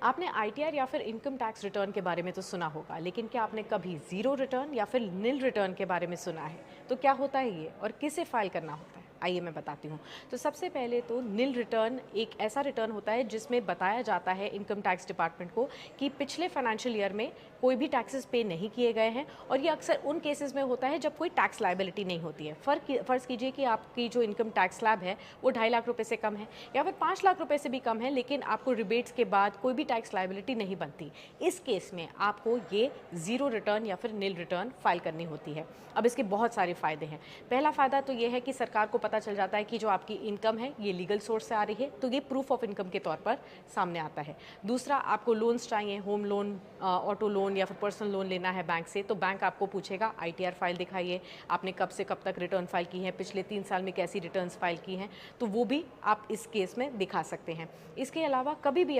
आपने आईटीआर या फिर इनकम टैक्स रिटर्न के बारे में तो सुना होगा, लेकिन क्या आपने कभी ज़ीरो रिटर्न या फिर निल रिटर्न के बारे में सुना है? तो क्या होता है ये और किसे फाइल करना होता है? आइए मैं बताती हूँ। तो सबसे पहले तो निल रिटर्न एक ऐसा रिटर्न होता है जिसमें बताया जाता है इनकम टैक्स डिपार्टमेंट को कि पिछले फाइनेंशियल ईयर में कोई भी टैक्सेस पे नहीं किए गए हैं, और ये अक्सर उन केसेस में होता है जब कोई टैक्स लायबिलिटी नहीं होती है। फ़र्ज़ कीजिए कि आपकी जो इनकम टैक्स स्लैब है वो 2.5 लाख रुपए से कम है या फिर 5 लाख रुपए से भी कम है, लेकिन आपको रिबेट्स के बाद कोई भी टैक्स लायबिलिटी नहीं बनती। इस केस में आपको ये ज़ीरो रिटर्न या फिर निल रिटर्न फाइल करनी होती है। अब इसके बहुत सारे फ़ायदे हैं। पहला फ़ायदा तो ये है कि सरकार को पता चल जाता है कि जो आपकी इनकम है ये लीगल सोर्स से आ रही है, तो ये प्रूफ ऑफ इनकम के तौर पर सामने आता है। दूसरा, आपको लोन्स चाहिए, होम लोन, ऑटो लोन या फिर पर्सनल लोन लेना है बैंक से, तो बैंक आपको पूछेगा आईटीआर फाइल दिखाइए, आपने कब से कब तक रिटर्न फाइल की है, पिछले 3 साल में कैसी रिटर्न्स फाइल की हैं, तो वो भी आप इस केस में दिखा सकते हैं। इसके अलावा कभी भी